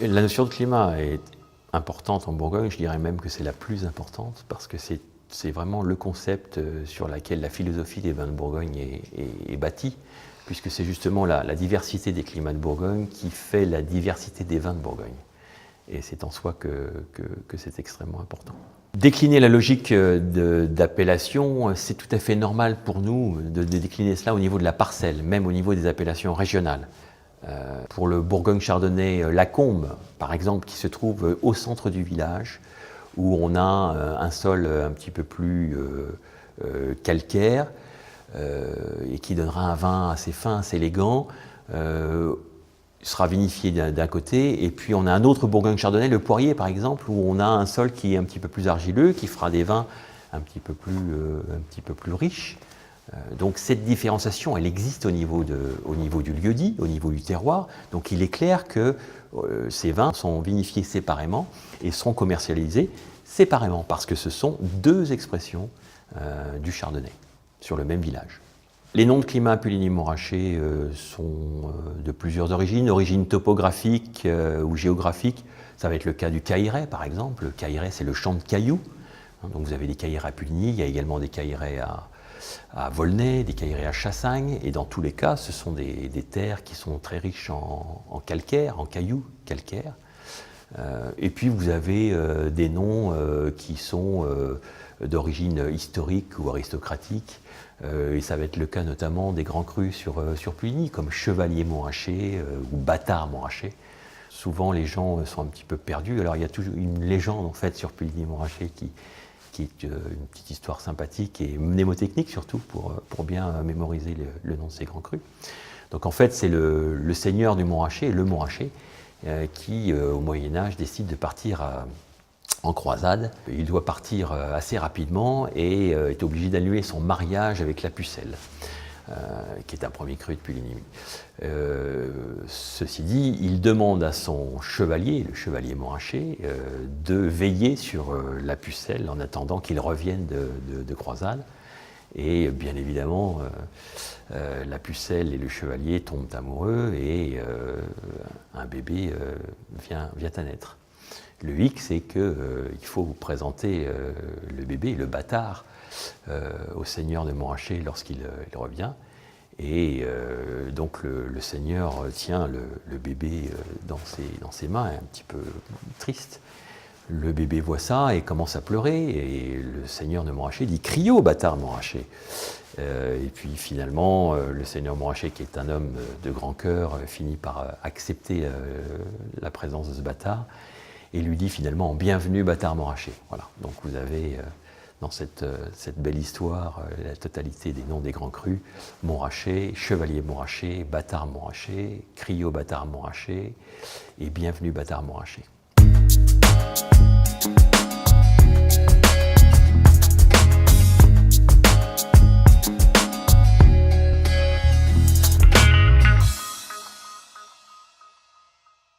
La notion de climat est importante en Bourgogne, je dirais même que c'est la plus importante, parce que c'est vraiment le concept sur lequel la philosophie des vins de Bourgogne est bâtie, puisque c'est justement la diversité des climats de Bourgogne qui fait la diversité des vins de Bourgogne. Et c'est en soi que c'est extrêmement important. Décliner la logique d'appellation, c'est tout à fait normal pour nous de décliner cela au niveau de la parcelle, même au niveau des appellations régionales. Pour le Bourgogne-Chardonnay Lacombe, par exemple, qui se trouve au centre du village, où on a un sol un petit peu plus calcaire et qui donnera un vin assez fin, assez élégant, sera vinifié d'un côté, et puis on a un autre Bourgogne-Chardonnay, le Poirier par exemple, où on a un sol qui est un petit peu plus argileux, qui fera des vins un petit peu plus riches. Donc cette différenciation, elle existe au niveau du lieu-dit, au niveau du terroir. Donc il est clair que ces vins sont vinifiés séparément et seront commercialisés séparément, parce que ce sont deux expressions du chardonnay sur le même village. Les noms de climat à Puligny-Montrachet sont de plusieurs origines topographiques ou géographiques. Ça va être le cas du Cailleret par exemple. Le Cailleret, c'est le champ de cailloux. Donc vous avez des caillerets à Puligny, il y a également des caillerets à Volnay, des caillerets à Chassagne, et dans tous les cas, ce sont des terres qui sont très riches en calcaire, en cailloux calcaires. Et puis vous avez des noms qui sont d'origine historique ou aristocratique, et ça va être le cas notamment des grands crus sur Puligny, comme Chevalier-Montrachet ou Bâtard-Montrachet. Souvent les gens sont un petit peu perdus, alors il y a toujours une légende en fait sur Puligny-Montrachet qui est une petite histoire sympathique et mnémotechnique surtout pour bien mémoriser le nom de ces grands crus. Donc en fait c'est le seigneur du Montrachet, le Montrachet, qui au Moyen-Âge décide de partir en croisade. Il doit partir assez rapidement et est obligé d'annuler son mariage avec la Pucelle, qui est un premier cru de Puligny. Ceci dit, il demande à son chevalier, le chevalier Montrachet, de veiller sur la Pucelle en attendant qu'il revienne de croisade. Et bien évidemment, la Pucelle et le chevalier tombent amoureux et un bébé vient à naître. Le hic, c'est qu'il faut présenter le bébé, le bâtard, au seigneur de Montrachet lorsqu'il revient. Et donc le seigneur tient le bébé dans ses mains, un petit peu triste. Le bébé voit ça et commence à pleurer, et le seigneur de Montrachet dit « Crio, bâtard Montrachet !» Et puis finalement, le seigneur Montrachet, qui est un homme de grand cœur, finit par accepter la présence de ce bâtard et lui dit finalement « Bienvenue, bâtard Montrachet !» Voilà, donc vous avez dans cette belle histoire la totalité des noms des grands crus: Montrachet, Chevalier Montrachet, Bâtard Montrachet, Crio, bâtard Montrachet et Bienvenue, bâtard Montrachet.